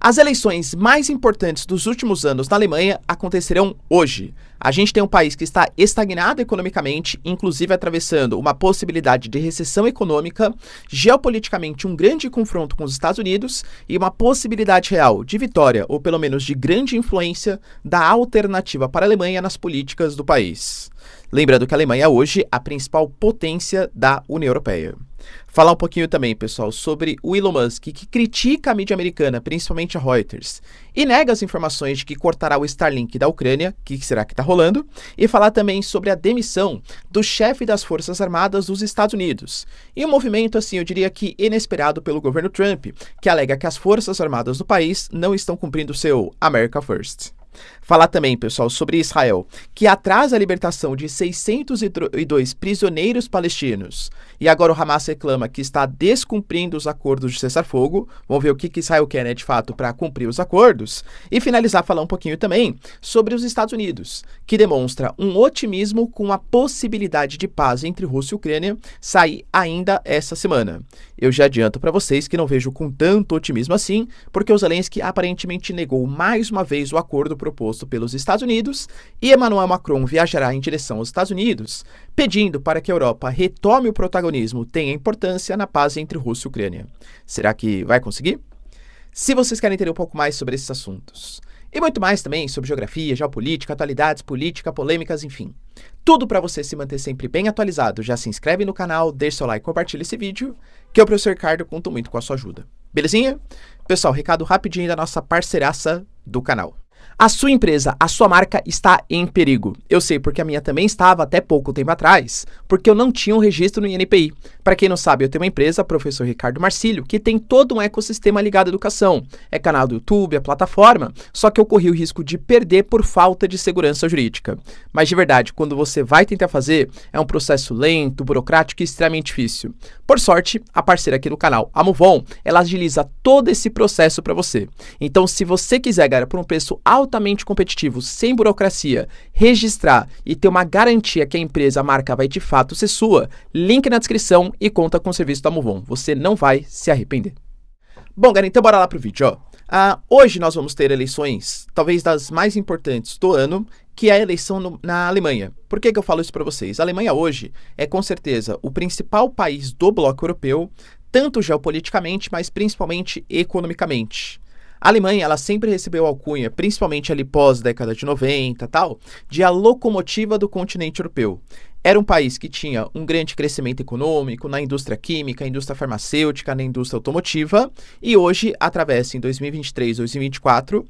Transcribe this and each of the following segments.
As eleições mais importantes dos últimos anos na Alemanha acontecerão hoje. A gente tem um país que está estagnado economicamente, inclusive atravessando uma possibilidade de recessão econômica, geopoliticamente um grande confronto com os Estados Unidos e uma possibilidade real de vitória, ou pelo menos de grande influência, da alternativa para a Alemanha nas políticas do país. Lembrando que a Alemanha é hoje a principal potência da União Europeia. Falar um pouquinho também, pessoal, sobre o Elon Musk, que critica a mídia americana, principalmente a Reuters, e nega as informações de que cortará o Starlink da Ucrânia, que será que está rolando, e falar também sobre a demissão do chefe das Forças Armadas dos Estados Unidos. E um movimento, assim, eu diria que inesperado pelo governo Trump, que alega que as Forças Armadas do país não estão cumprindo seu America First. Falar também, pessoal, sobre Israel, que atrasa a libertação de 602 prisioneiros palestinos. E agora o Hamas reclama que está descumprindo os acordos de cessar-fogo. Vamos ver o que Israel quer, né, de fato, para cumprir os acordos. E finalizar, falar um pouquinho também sobre os Estados Unidos, que demonstra um otimismo com a possibilidade de paz entre Rússia e Ucrânia sair ainda essa semana. Eu já adianto para vocês que não vejo com tanto otimismo assim, porque o Zelensky aparentemente negou mais uma vez o acordo proposto pelos Estados Unidos e Emmanuel Macron viajará em direção aos Estados Unidos, pedindo para que a Europa retome o protagonismo, tenha importância na paz entre Rússia e Ucrânia. Será que vai conseguir? Se vocês querem entender um pouco mais sobre esses assuntos, e muito mais também sobre geografia, geopolítica, atualidades, política, polêmicas, enfim. Tudo para você se manter sempre bem atualizado. Já se inscreve no canal, deixa seu like, compartilha esse vídeo, que eu, professor Ricardo, conto muito com a sua ajuda. Belezinha? Pessoal, recado rapidinho da nossa parceiraça do canal. A sua empresa, a sua marca está em perigo. Eu sei porque a minha também estava até pouco tempo atrás, porque eu não tinha um registro no INPI. Para quem não sabe, eu tenho uma empresa, professor Ricardo Marcílio, que tem todo um ecossistema ligado à educação. É canal do YouTube, é plataforma, só que eu corri o risco de perder por falta de segurança jurídica. Mas de verdade, quando você vai tentar fazer, é um processo lento, burocrático e extremamente difícil. Por sorte, a parceira aqui do canal, a Movon, ela agiliza todo esse processo para você. Então, se você quiser ganhar por um preço altamente competitivo, sem burocracia, registrar e ter uma garantia que a empresa, a marca vai de fato ser sua, link na descrição e conta com o serviço da Movon. Você não vai se arrepender. Bom, galera, então bora lá pro vídeo, ó. Hoje nós vamos ter eleições, talvez das mais importantes do ano, que é a eleição na Alemanha. Por que eu falo isso para vocês? A Alemanha hoje é com certeza o principal país do bloco europeu, tanto geopoliticamente, mas principalmente economicamente. A Alemanha, ela sempre recebeu alcunha, principalmente ali pós década de 90 tal, de a locomotiva do continente europeu. Era um país que tinha um grande crescimento econômico na indústria química, indústria farmacêutica, na indústria automotiva, e hoje atravessa em 2023, 2024,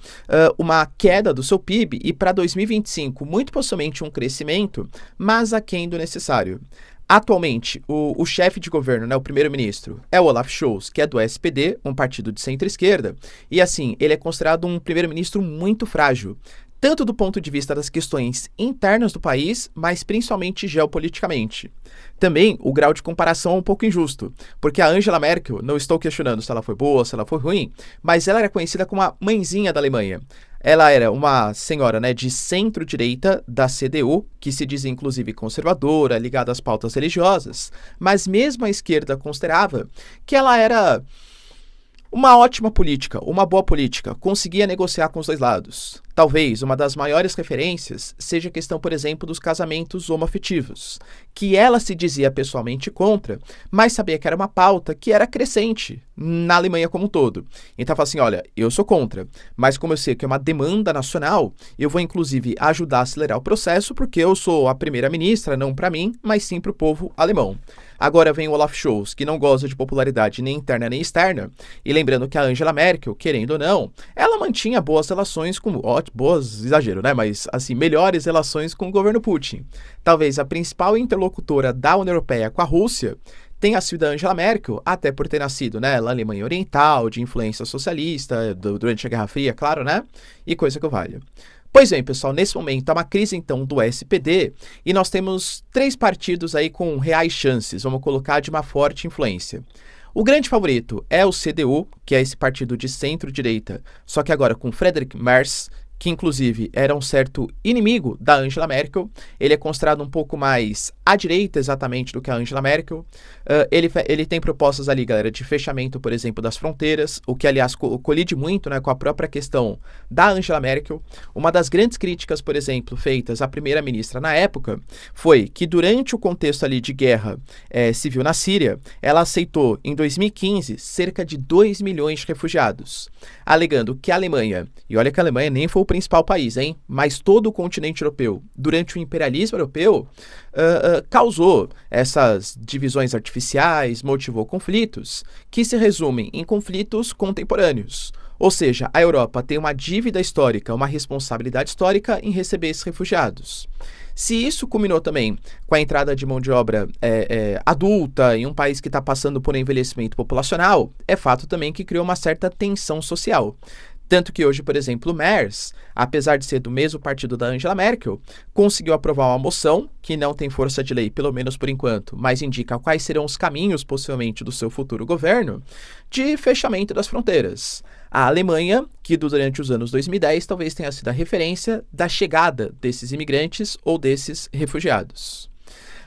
uma queda do seu PIB e para 2025, muito possivelmente um crescimento, mas aquém do necessário. Atualmente, o chefe de governo, né, o primeiro-ministro, é o Olaf Scholz, que é do SPD, um partido de centro-esquerda, e assim, ele é considerado um primeiro-ministro muito frágil, tanto do ponto de vista das questões internas do país, mas principalmente geopoliticamente. Também, o grau de comparação é um pouco injusto, porque a Angela Merkel, não estou questionando se ela foi boa, se ela foi ruim, mas ela era conhecida como a mãezinha da Alemanha. Ela era uma senhora, né, de centro-direita da CDU, que se diz inclusive conservadora, ligada às pautas religiosas, mas mesmo a esquerda considerava que ela era uma ótima política, uma boa política, conseguia negociar com os dois lados. Talvez uma das maiores referências seja a questão, por exemplo, dos casamentos homoafetivos, que ela se dizia pessoalmente contra, mas sabia que era uma pauta que era crescente na Alemanha como um todo. Então, fala assim, olha, eu sou contra, mas como eu sei que é uma demanda nacional, eu vou inclusive ajudar a acelerar o processo, porque eu sou a primeira-ministra, não para mim, mas sim para o povo alemão. Agora vem o Olaf Scholz, que não goza de popularidade nem interna nem externa, e lembrando que a Angela Merkel, querendo ou não, ela mantinha boas relações com, boas, exagero, né, mas assim, melhores relações com o governo Putin. Talvez a principal interlocutora da União Europeia com a Rússia tenha sido a Angela Merkel, até por ter nascido, né, na Alemanha Oriental, de influência socialista, durante a Guerra Fria, claro, né, e coisa que eu valha. Pois bem, pessoal, nesse momento há uma crise, então, do SPD e nós temos 3 partidos aí com reais chances, vamos colocar, de uma forte influência. O grande favorito é o CDU, que é esse partido de centro-direita, só que agora com Friedrich Merz, que inclusive era um certo inimigo da Angela Merkel. Ele é considerado um pouco mais à direita exatamente do que a Angela Merkel. Ele tem propostas ali, galera, de fechamento, por exemplo, das fronteiras, o que, aliás, colide muito, né, com a própria questão da Angela Merkel. Uma das grandes críticas, por exemplo, feitas à primeira-ministra na época, foi que durante o contexto ali de guerra civil na Síria, ela aceitou, em 2015, cerca de 2 milhões de refugiados, alegando que a Alemanha, e olha que a Alemanha nem foi o principal país, hein, mas todo o continente europeu, durante o imperialismo europeu, causou essas divisões artificiais, motivou conflitos, que se resumem em conflitos contemporâneos. Ou seja, a Europa tem uma dívida histórica, uma responsabilidade histórica em receber esses refugiados. Se isso culminou também com a entrada de mão de obra adulta em um país que está passando por envelhecimento populacional, é fato também que criou uma certa tensão social. Tanto que hoje, por exemplo, o Merz, apesar de ser do mesmo partido da Angela Merkel, conseguiu aprovar uma moção, que não tem força de lei, pelo menos por enquanto, mas indica quais serão os caminhos, possivelmente, do seu futuro governo, de fechamento das fronteiras. A Alemanha, que durante os anos 2010 talvez tenha sido a referência da chegada desses imigrantes ou desses refugiados.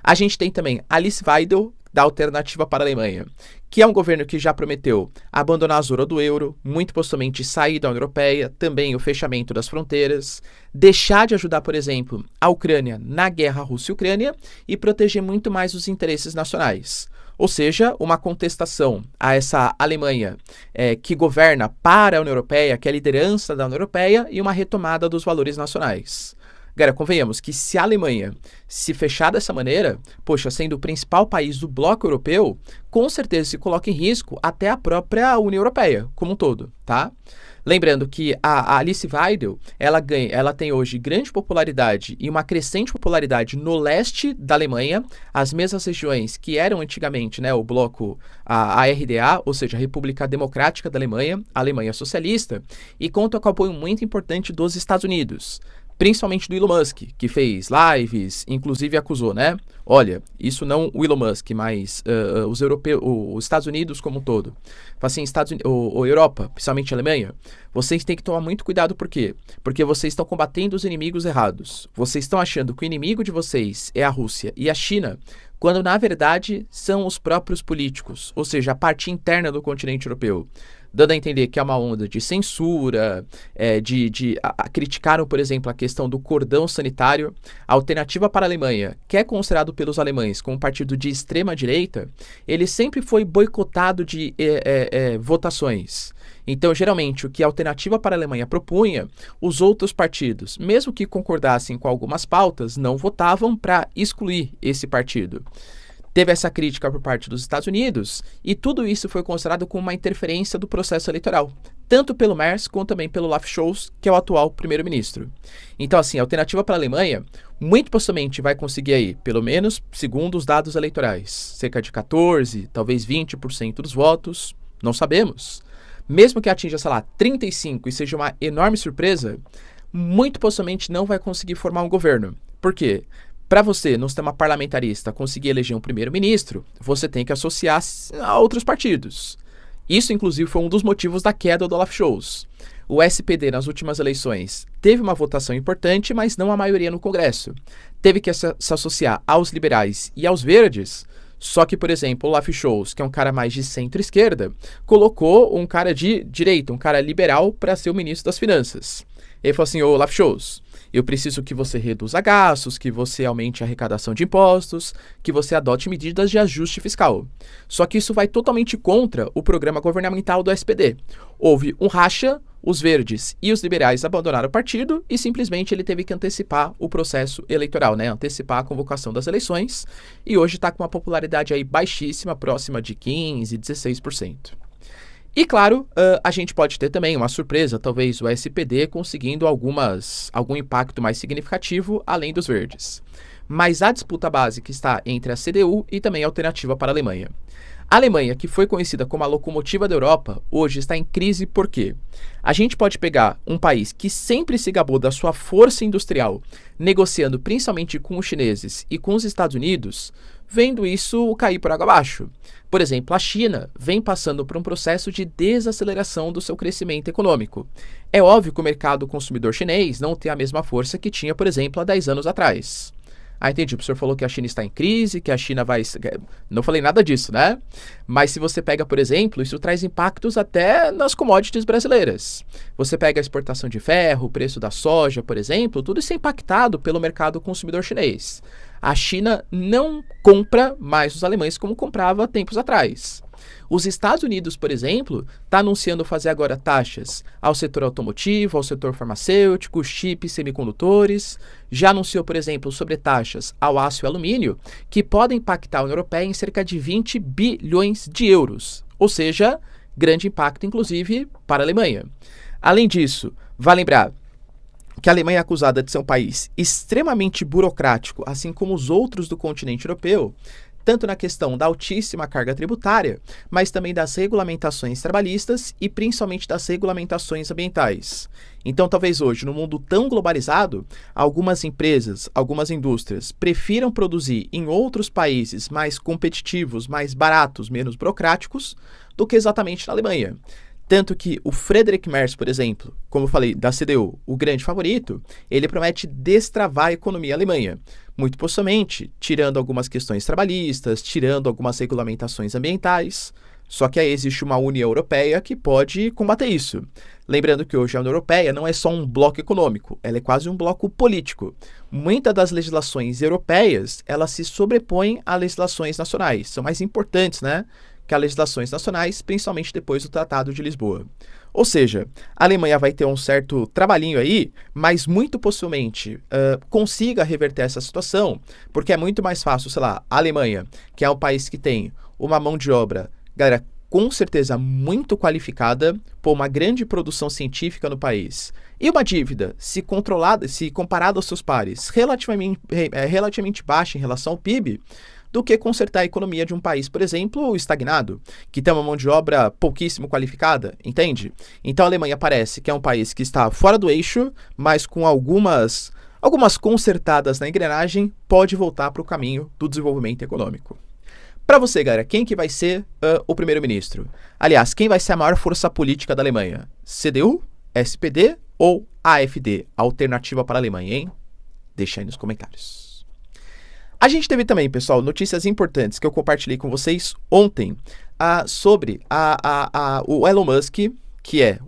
A gente tem também Alice Weidel, da Alternativa para a Alemanha, que é um governo que já prometeu abandonar a zona do euro, muito possivelmente sair da União Europeia, também o fechamento das fronteiras, deixar de ajudar, por exemplo, a Ucrânia na guerra Rússia-Ucrânia e proteger muito mais os interesses nacionais. Ou seja, uma contestação a essa Alemanha que governa para a União Europeia, que é a liderança da União Europeia, e uma retomada dos valores nacionais. Galera, convenhamos que se a Alemanha se fechar dessa maneira, poxa, sendo o principal país do bloco europeu, com certeza se coloca em risco até a própria União Europeia como um todo, tá? Lembrando que a Alice Weidel, ela tem hoje grande popularidade e uma crescente popularidade no leste da Alemanha, as mesmas regiões que eram antigamente, né, o bloco, a RDA, ou seja, a República Democrática da Alemanha, a Alemanha Socialista, e conta com apoio muito importante dos Estados Unidos. Principalmente do Elon Musk, que fez lives, inclusive acusou, né? Olha, isso não o Elon Musk, mas os europeus, os Estados Unidos como um todo. Assim, Europa, principalmente a Alemanha, vocês têm que tomar muito cuidado, por quê? Porque vocês estão combatendo os inimigos errados. Vocês estão achando que o inimigo de vocês é a Rússia e a China, quando na verdade são os próprios políticos, ou seja, a parte interna do continente europeu. Dando a entender que é uma onda de censura, criticaram, por exemplo, a questão do cordão sanitário. A Alternativa para a Alemanha, que é considerado pelos alemães como um partido de extrema-direita, ele sempre foi boicotado de votações. Então, geralmente, o que a Alternativa para a Alemanha propunha, os outros partidos, mesmo que concordassem com algumas pautas, não votavam para excluir esse partido. Teve essa crítica por parte dos Estados Unidos e tudo isso foi considerado como uma interferência do processo eleitoral, tanto pelo Merz quanto também pelo Olaf Scholz, que é o atual primeiro-ministro. Então, assim, a Alternativa para a Alemanha muito possivelmente vai conseguir aí, pelo menos segundo os dados eleitorais, cerca de 14%, talvez 20% dos votos, não sabemos. Mesmo que atinja, sei lá, 35% e seja uma enorme surpresa, muito possivelmente não vai conseguir formar um governo. Por quê? Para você, no sistema parlamentarista, conseguir eleger um primeiro-ministro, você tem que associar a outros partidos. Isso, inclusive, foi um dos motivos da queda do Olaf Scholz. O SPD, nas últimas eleições, teve uma votação importante, mas não a maioria no Congresso. Teve que se associar aos liberais e aos verdes, só que, por exemplo, o Olaf Scholz, que é um cara mais de centro-esquerda, colocou um cara de direita, um cara liberal, para ser o ministro das Finanças. Ele falou assim, ô Olaf Scholz, eu preciso que você reduza gastos, que você aumente a arrecadação de impostos, que você adote medidas de ajuste fiscal. Só que isso vai totalmente contra o programa governamental do SPD. Houve um racha, os verdes e os liberais abandonaram o partido e simplesmente ele teve que antecipar o processo eleitoral, né? Antecipar a convocação das eleições e hoje está com uma popularidade aí baixíssima, próxima de 15%, 16%. E claro, a gente pode ter também uma surpresa, talvez o SPD conseguindo algum impacto mais significativo além dos verdes. Mas a disputa básica está entre a CDU e também a Alternativa para a Alemanha. A Alemanha, que foi conhecida como a locomotiva da Europa, hoje está em crise por quê? A gente pode pegar um país que sempre se gabou da sua força industrial, negociando principalmente com os chineses e com os Estados Unidos, vendo isso cair por água abaixo. Por exemplo, a China vem passando por um processo de desaceleração do seu crescimento econômico. É óbvio que o mercado consumidor chinês não tem a mesma força que tinha, por exemplo, há 10 anos atrás. Ah, entendi. O professor falou que a China está em crise, que a China vai... Não falei nada disso, né? Mas se você pega, por exemplo, isso traz impactos até nas commodities brasileiras. Você pega a exportação de ferro, o preço da soja, por exemplo, tudo isso é impactado pelo mercado consumidor chinês. A China não compra mais os alemães como comprava tempos atrás. Os Estados Unidos, por exemplo, está anunciando fazer agora taxas ao setor automotivo, ao setor farmacêutico, chips, semicondutores. Já anunciou, por exemplo, sobre taxas ao aço e alumínio, que podem impactar a União Europeia em cerca de 20 bilhões de euros. Ou seja, grande impacto, inclusive, para a Alemanha. Além disso, vale lembrar que a Alemanha é acusada de ser um país extremamente burocrático, assim como os outros do continente europeu, tanto na questão da altíssima carga tributária, mas também das regulamentações trabalhistas e principalmente das regulamentações ambientais. Então, talvez hoje, no mundo tão globalizado, algumas empresas, algumas indústrias prefiram produzir em outros países mais competitivos, mais baratos, menos burocráticos, do que exatamente na Alemanha. Tanto que o Friedrich Merz, por exemplo, como eu falei, da CDU, o grande favorito, ele promete destravar a economia alemã. Muito possivelmente, tirando algumas questões trabalhistas, tirando algumas regulamentações ambientais. Só que aí existe uma União Europeia que pode combater isso. Lembrando que hoje a União Europeia não é só um bloco econômico, ela é quase um bloco político. Muitas das legislações europeias, elas se sobrepõem a legislações nacionais, são mais importantes, né, que as legislações nacionais, principalmente depois do Tratado de Lisboa. Ou seja, a Alemanha vai ter um certo trabalhinho aí, mas muito possivelmente consiga reverter essa situação, porque é muito mais fácil, sei lá, a Alemanha, que é um país que tem uma mão de obra, galera, com certeza muito qualificada, por uma grande produção científica no país, e uma dívida, se controlada, se comparada aos seus pares, relativamente baixa em relação ao PIB, do que consertar a economia de um país, por exemplo, estagnado, que tem uma mão de obra pouquíssimo qualificada, entende? Então a Alemanha parece que é um país que está fora do eixo, mas com algumas consertadas na engrenagem, pode voltar para o caminho do desenvolvimento econômico. Para você, galera, quem que vai ser o primeiro-ministro? Aliás, quem vai ser a maior força política da Alemanha? CDU, SPD ou AfD? Alternativa para a Alemanha, hein? Deixa aí nos comentários. A gente teve também, pessoal, notícias importantes que eu compartilhei com vocês ontem sobre o Elon Musk, que é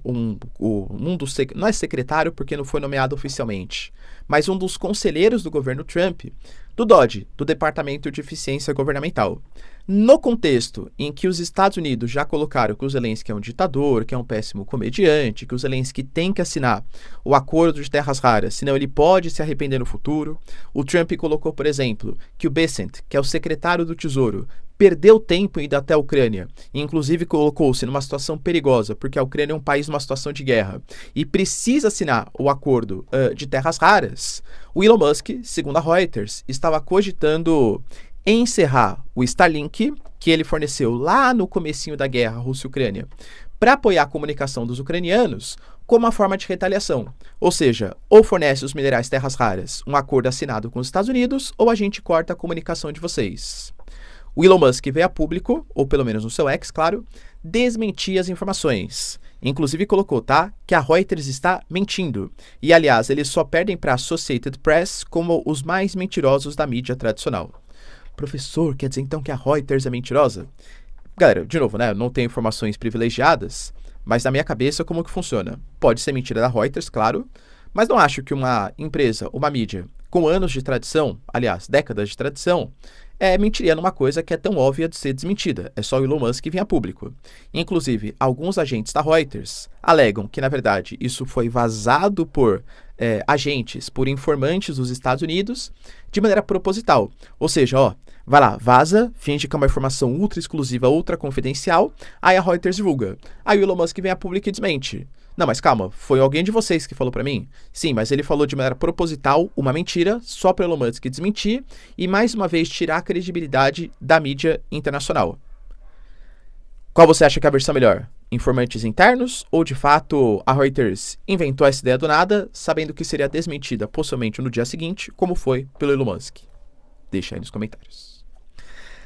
não é secretário porque não foi nomeado oficialmente, mas um dos conselheiros do governo Trump, do DOGE, do Departamento de Eficiência Governamental. No contexto em que os Estados Unidos já colocaram que o Zelensky é um ditador, que é um péssimo comediante, que o Zelensky tem que assinar o acordo de terras raras, senão ele pode se arrepender no futuro. O Trump colocou, por exemplo, que o Bessent, que é o secretário do Tesouro, perdeu tempo indo até a Ucrânia, e inclusive colocou-se numa situação perigosa, porque a Ucrânia é um país numa situação de guerra, e precisa assinar o acordo de terras raras. O Elon Musk, segundo a Reuters, estava cogitando encerrar o Starlink, que ele forneceu lá no comecinho da guerra Rússia-Ucrânia, para apoiar a comunicação dos ucranianos, como uma forma de retaliação. Ou seja, ou fornece os minerais terras raras, um acordo assinado com os Estados Unidos, ou a gente corta a comunicação de vocês. O Elon Musk veio a público, ou pelo menos no seu ex, claro, desmentir as informações. Inclusive colocou, tá, que a Reuters está mentindo. E, aliás, eles só perdem para a Associated Press como os mais mentirosos da mídia tradicional. Professor, quer dizer então que a Reuters é mentirosa? Galera, de novo, né, eu não tenho informações privilegiadas, mas na minha cabeça como que funciona? Pode ser mentira da Reuters, claro, mas não acho que uma empresa, uma mídia, com anos de tradição, aliás, décadas de tradição, mentiria numa coisa que é tão óbvia de ser desmentida. É só o Elon Musk vir a público. Inclusive, alguns agentes da Reuters alegam que, na verdade, isso foi vazado por agentes, por informantes dos Estados Unidos, de maneira proposital. Ou seja, ó, vai lá, vaza, finge que é uma informação ultra exclusiva, ultra confidencial, aí a Reuters divulga. Aí o Elon Musk vem a público e desmente. Não, mas calma, foi alguém de vocês que falou pra mim? Sim, mas ele falou de maneira proposital uma mentira, só para Elon Musk desmentir e mais uma vez tirar a credibilidade da mídia internacional. Qual você acha que é a versão melhor? Informantes internos ou, de fato, a Reuters inventou essa ideia do nada, sabendo que seria desmentida possivelmente no dia seguinte, como foi pelo Elon Musk? Deixa aí nos comentários.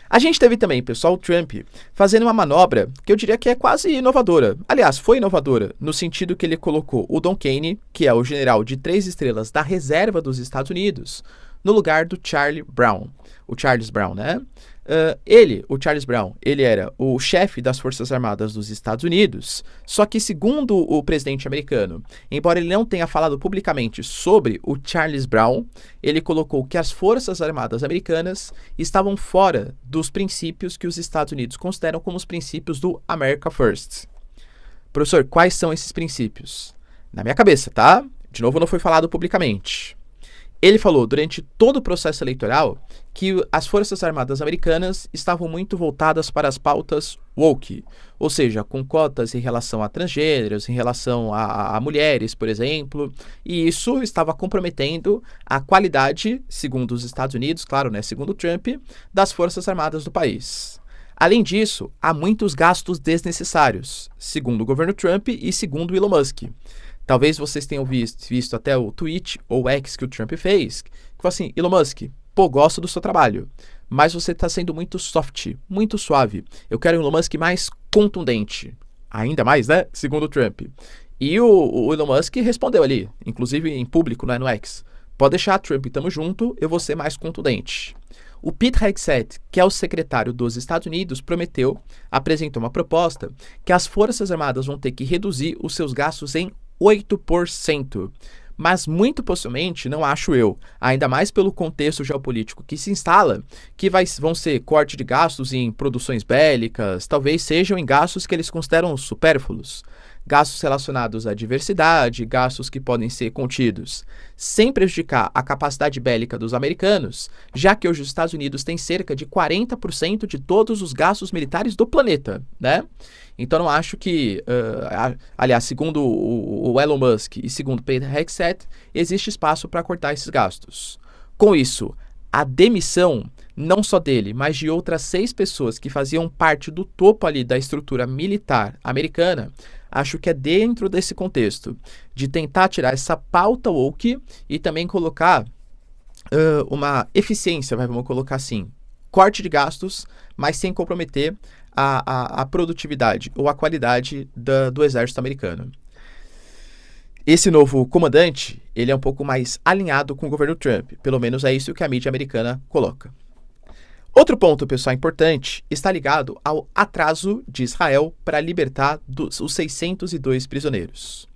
A gente teve também, pessoal, o Trump fazendo uma manobra que eu diria que é quase inovadora. Aliás, foi inovadora, no sentido que ele colocou o Don Kane, que é o general de 3 estrelas da reserva dos Estados Unidos, no lugar do Charlie Brown. O Charles Brown, né? O Charles Brown, ele era o chefe das Forças Armadas dos Estados Unidos, só que segundo o presidente americano, embora ele não tenha falado publicamente sobre o Charles Brown, ele colocou que as Forças Armadas americanas estavam fora dos princípios que os Estados Unidos consideram como os princípios do America First. Professor, quais são esses princípios? Na minha cabeça, tá? De novo, não foi falado publicamente. Ele falou durante todo o processo eleitoral que as Forças Armadas americanas estavam muito voltadas para as pautas woke, ou seja, com cotas em relação a transgêneros, em relação a mulheres, por exemplo, e isso estava comprometendo a qualidade, segundo os Estados Unidos, claro, né, segundo Trump, das Forças Armadas do país. Além disso, há muitos gastos desnecessários, segundo o governo Trump e segundo Elon Musk. Talvez vocês tenham visto até o tweet ou X que o Trump fez, que falou assim, Elon Musk, pô, gosto do seu trabalho, mas você está sendo muito soft, muito suave. Eu quero um Elon Musk mais contundente. Ainda mais, né? Segundo o Trump. E o Elon Musk respondeu ali, inclusive em público, né, no X. Pode deixar, Trump, tamo junto, eu vou ser mais contundente. O Pete Hegseth, que é o secretário dos Estados Unidos, apresentou uma proposta que as Forças Armadas vão ter que reduzir os seus gastos em 8%. Mas muito possivelmente, não acho eu, ainda mais pelo contexto geopolítico que se instala, que vão ser corte de gastos em produções bélicas, talvez sejam em gastos que eles consideram supérfluos, gastos relacionados à diversidade, gastos que podem ser contidos, sem prejudicar a capacidade bélica dos americanos, já que hoje os Estados Unidos têm cerca de 40% de todos os gastos militares do planeta, né? Então, não acho que, aliás, segundo o Elon Musk e segundo Pete Hegseth, existe espaço para cortar esses gastos. Com isso, a demissão, não só dele, mas de outras 6 pessoas que faziam parte do topo ali da estrutura militar americana, acho que é dentro desse contexto de tentar tirar essa pauta woke e também colocar uma eficiência, vamos colocar assim, corte de gastos, mas sem comprometer a produtividade ou a qualidade do exército americano. Esse novo comandante, ele é um pouco mais alinhado com o governo Trump, pelo menos é isso que a mídia americana coloca. Outro ponto, pessoal, importante, está ligado ao atraso de Israel para libertar os 602 prisioneiros.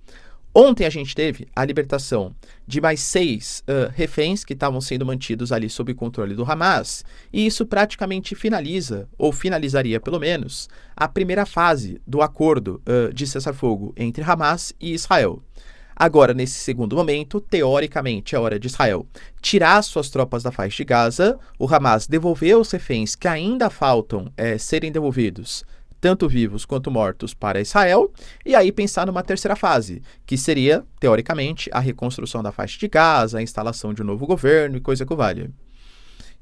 Ontem a gente teve a libertação de mais 6 reféns que estavam sendo mantidos ali sob o controle do Hamas, e isso praticamente finaliza, ou finalizaria pelo menos, a primeira fase do acordo de cessar-fogo entre Hamas e Israel. Agora, nesse segundo momento, teoricamente, é hora de Israel tirar suas tropas da faixa de Gaza, o Hamas devolver os reféns que ainda faltam serem devolvidos, tanto vivos quanto mortos, para Israel, e aí pensar numa terceira fase, que seria, teoricamente, a reconstrução da faixa de Gaza, a instalação de um novo governo e coisa que vale.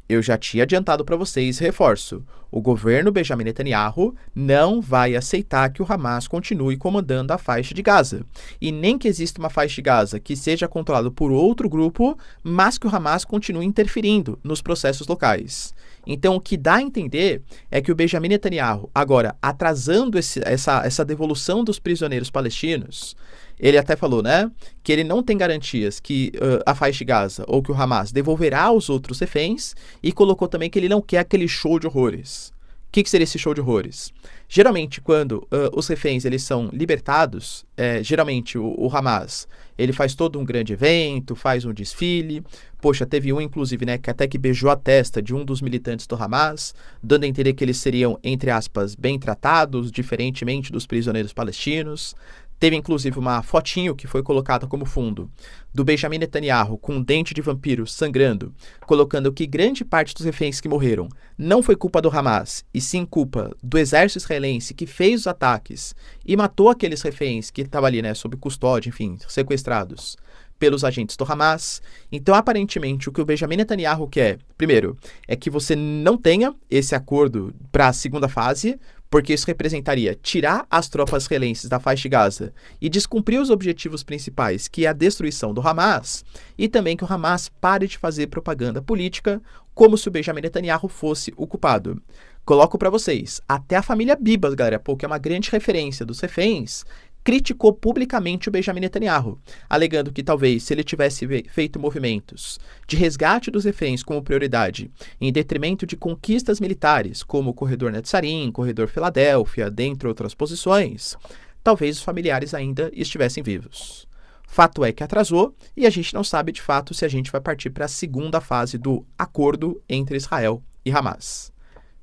Eu já tinha adiantado para vocês, reforço, o governo Benjamin Netanyahu não vai aceitar que o Hamas continue comandando a faixa de Gaza, e nem que exista uma faixa de Gaza que seja controlada por outro grupo, mas que o Hamas continue interferindo nos processos locais. Então, o que dá a entender é que o Benjamin Netanyahu, agora atrasando essa devolução dos prisioneiros palestinos, ele até falou, né, que ele não tem garantias que a faixa de Gaza ou que o Hamas devolverá os outros reféns, e colocou também que ele não quer aquele show de horrores. O que seria esse show de horrores? Geralmente, quando os reféns eles são libertados, geralmente o Hamas ele faz todo um grande evento, faz um desfile. Poxa, teve um, inclusive, né, que até que beijou a testa de um dos militantes do Hamas, dando a entender que eles seriam, entre aspas, bem tratados, diferentemente dos prisioneiros palestinos. Teve, inclusive, uma fotinho que foi colocada como fundo do Benjamin Netanyahu com um dente de vampiro sangrando, colocando que grande parte dos reféns que morreram não foi culpa do Hamas, e sim culpa do exército israelense que fez os ataques e matou aqueles reféns que estavam ali, né, sob custódia, enfim, sequestrados pelos agentes do Hamas. Então, aparentemente, o que o Benjamin Netanyahu quer, primeiro, é que você não tenha esse acordo para a segunda fase, porque isso representaria tirar as tropas israelenses da faixa de Gaza e descumprir os objetivos principais, que é a destruição do Hamas, e também que o Hamas pare de fazer propaganda política como se o Benjamin Netanyahu fosse o culpado. Coloco para vocês, até a família Bibas, galera, que é uma grande referência dos reféns, criticou publicamente o Benjamin Netanyahu, alegando que talvez se ele tivesse feito movimentos de resgate dos reféns como prioridade, em detrimento de conquistas militares, como o Corredor Netzarim, Corredor Filadélfia, dentre outras posições, talvez os familiares ainda estivessem vivos. Fato é que atrasou e a gente não sabe de fato se a gente vai partir para a segunda fase do acordo entre Israel e Hamas.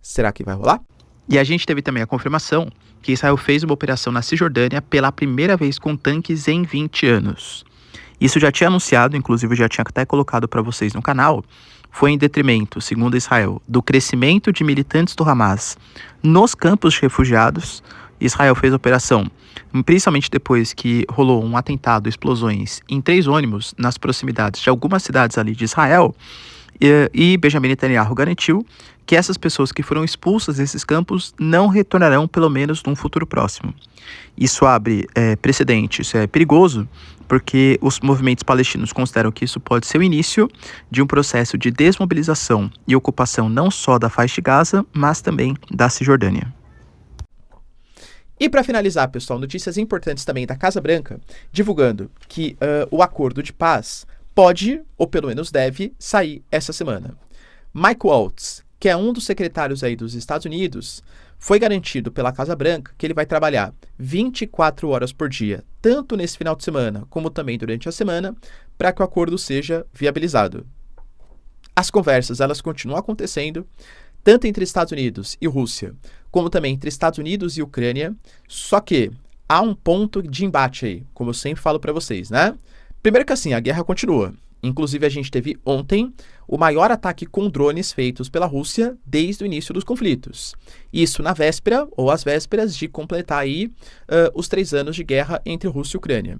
Será que vai rolar? E a gente teve também a confirmação que Israel fez uma operação na Cisjordânia pela primeira vez com tanques em 20 anos. Isso já tinha anunciado, inclusive eu já tinha até colocado para vocês no canal, foi em detrimento, segundo Israel, do crescimento de militantes do Hamas nos campos de refugiados. Israel fez a operação, principalmente depois que rolou um atentado, explosões em 3 ônibus nas proximidades de algumas cidades ali de Israel, e Benjamin Netanyahu garantiu que essas pessoas que foram expulsas desses campos não retornarão, pelo menos num futuro próximo. Isso abre precedente, isso é perigoso, porque os movimentos palestinos consideram que isso pode ser o início de um processo de desmobilização e ocupação não só da faixa de Gaza, mas também da Cisjordânia. E para finalizar, pessoal, notícias importantes também da Casa Branca, divulgando que o acordo de paz pode, ou pelo menos deve, sair essa semana. Mike Waltz, que é um dos secretários aí dos Estados Unidos, foi garantido pela Casa Branca que ele vai trabalhar 24 horas por dia, tanto nesse final de semana como também durante a semana, para que o acordo seja viabilizado. As conversas, elas continuam acontecendo, tanto entre Estados Unidos e Rússia, como também entre Estados Unidos e Ucrânia, só que há um ponto de embate aí, como eu sempre falo para vocês, né? Primeiro que assim, a guerra continua. Inclusive, a gente teve ontem o maior ataque com drones feitos pela Rússia desde o início dos conflitos. Isso na véspera, ou às vésperas, de completar aí os 3 anos de guerra entre Rússia e Ucrânia.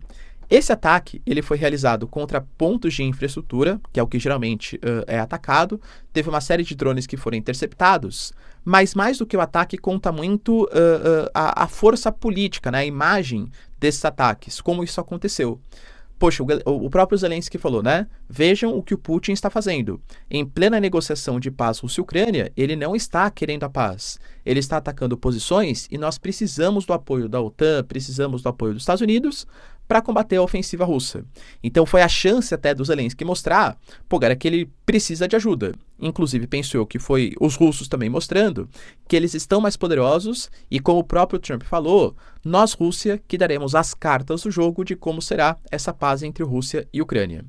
Esse ataque ele foi realizado contra pontos de infraestrutura, que é o que geralmente é atacado. Teve uma série de drones que foram interceptados, mas mais do que o ataque, conta muito a força política, né, a imagem desses ataques, como isso aconteceu. Poxa, o próprio Zelensky falou, né? Vejam o que o Putin está fazendo. Em plena negociação de paz Rússia-Ucrânia, ele não está querendo a paz. Ele está atacando posições e nós precisamos do apoio da OTAN, precisamos do apoio dos Estados Unidos para combater a ofensiva russa. Então foi a chance até do Zelensky mostrar, cara, que ele precisa de ajuda. Inclusive pensou que foi os russos também mostrando que eles estão mais poderosos e, como o próprio Trump falou, nós, Rússia, que daremos as cartas do jogo de como será essa paz entre Rússia e Ucrânia.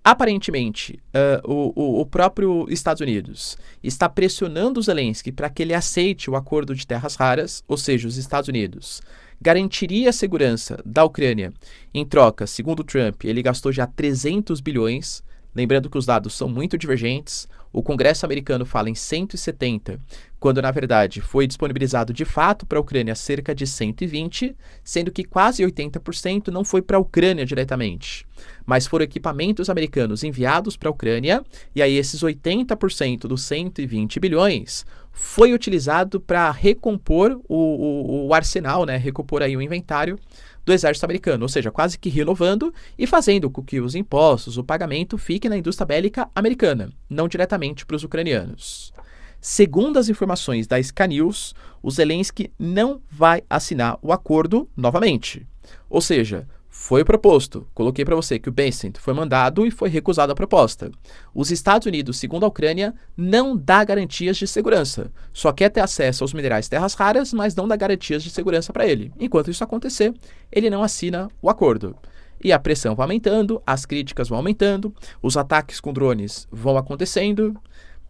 Aparentemente, o próprio Estados Unidos está pressionando o Zelensky para que ele aceite o acordo de terras raras, ou seja, os Estados Unidos garantiria a segurança da Ucrânia. Em troca, segundo Trump, ele gastou já 300 bilhões, lembrando que os dados são muito divergentes. O Congresso americano fala em 170, quando na verdade foi disponibilizado de fato para a Ucrânia cerca de 120, sendo que quase 80% não foi para a Ucrânia diretamente, mas foram equipamentos americanos enviados para a Ucrânia, e aí esses 80% dos 120 bilhões foi utilizado para recompor o arsenal, né, recompor aí o inventário do exército americano, ou seja, quase que renovando e fazendo com que os impostos, o pagamento fiquem na indústria bélica americana, não diretamente para os ucranianos. Segundo as informações da Sky News, o Zelensky não vai assinar o acordo novamente. Ou seja, foi proposto, coloquei para você que o Bessent foi mandado e foi recusada a proposta. Os Estados Unidos, segundo a Ucrânia, não dá garantias de segurança. Só quer ter acesso aos minerais terras raras, mas não dá garantias de segurança para ele. Enquanto isso acontecer, ele não assina o acordo. E a pressão vai aumentando, as críticas vão aumentando, os ataques com drones vão acontecendo,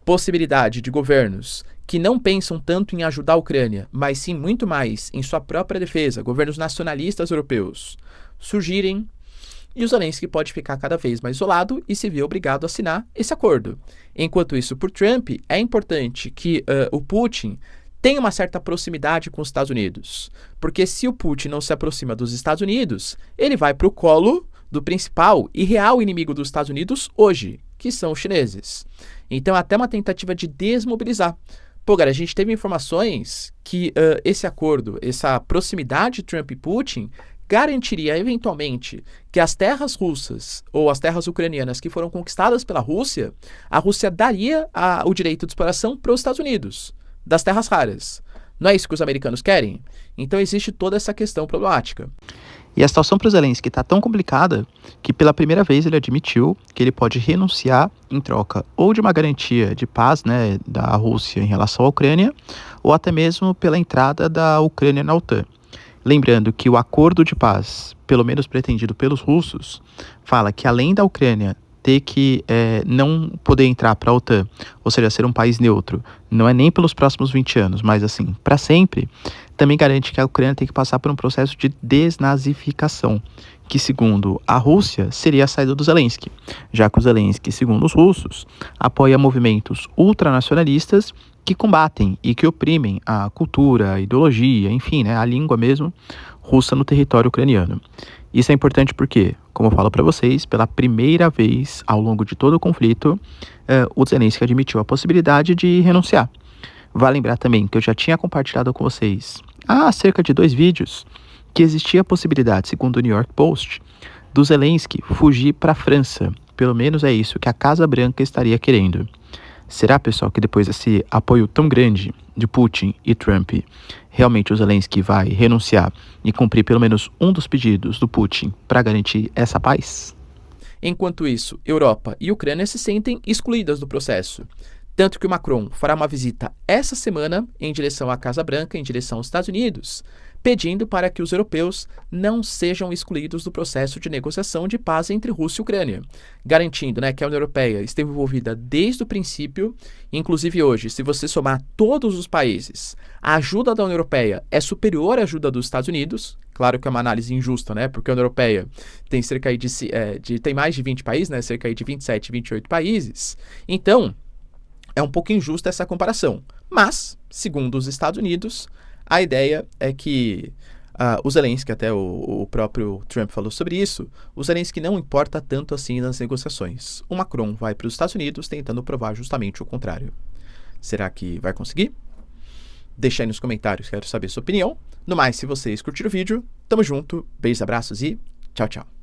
possibilidade de governos que não pensam tanto em ajudar a Ucrânia, mas sim muito mais em sua própria defesa, governos nacionalistas europeus, surgirem, e o Zelensky pode ficar cada vez mais isolado e se ver obrigado a assinar esse acordo. Enquanto isso, por Trump, é importante que o Putin tenha uma certa proximidade com os Estados Unidos, porque se o Putin não se aproxima dos Estados Unidos, ele vai para o colo do principal e real inimigo dos Estados Unidos hoje, que são os chineses. Então, até uma tentativa de desmobilizar, Pô, cara, a gente teve informações que esse acordo, essa proximidade Trump e Putin, garantiria eventualmente que as terras russas ou as terras ucranianas que foram conquistadas pela Rússia, a Rússia daria o direito de exploração para os Estados Unidos, das terras raras. Não é isso que os americanos querem? Então existe toda essa questão problemática. E a situação para o Zelensky está tão complicada que pela primeira vez ele admitiu que ele pode renunciar em troca ou de uma garantia de paz, né, da Rússia em relação à Ucrânia, ou até mesmo pela entrada da Ucrânia na OTAN. Lembrando que o acordo de paz, pelo menos pretendido pelos russos, fala que além da Ucrânia ter que não poder entrar para a OTAN, ou seja, ser um país neutro, não é nem pelos próximos 20 anos, mas assim, para sempre, também garante que a Ucrânia tem que passar por um processo de desnazificação, que segundo a Rússia seria a saída do Zelensky, já que o Zelensky, segundo os russos, apoia movimentos ultranacionalistas que combatem e que oprimem a cultura, a ideologia, enfim, né, a língua mesmo russa no território ucraniano. Isso é importante porque, como eu falo para vocês, pela primeira vez ao longo de todo o conflito, o Zelensky admitiu a possibilidade de renunciar. Vale lembrar também que eu já tinha compartilhado com vocês há cerca de 2 vídeos que existia a possibilidade, segundo o New York Post, do Zelensky fugir para a França. Pelo menos é isso que a Casa Branca estaria querendo. Será, pessoal, que depois desse apoio tão grande de Putin e Trump, realmente o Zelensky vai renunciar e cumprir pelo menos um dos pedidos do Putin para garantir essa paz? Enquanto isso, Europa e Ucrânia se sentem excluídas do processo. Tanto que o Macron fará uma visita essa semana em direção à Casa Branca, em direção aos Estados Unidos, pedindo para que os europeus não sejam excluídos do processo de negociação de paz entre Rússia e Ucrânia, garantindo, né, que a União Europeia esteve envolvida desde o princípio. Inclusive hoje, se você somar todos os países, a ajuda da União Europeia é superior à ajuda dos Estados Unidos. Claro que é uma análise injusta, né? Porque a União Europeia tem cerca tem mais de 20 países, né? Cerca de 27, 28 países. Então, é um pouco injusta essa comparação. Mas, segundo os Estados Unidos, a ideia é que o Zelensky, até o próprio Trump falou sobre isso, o Zelensky não importa tanto assim nas negociações. O Macron vai para os Estados Unidos tentando provar justamente o contrário. Será que vai conseguir? Deixa aí nos comentários, quero saber sua opinião. No mais, se vocês curtiram o vídeo, tamo junto, beijos, abraços e tchau, tchau.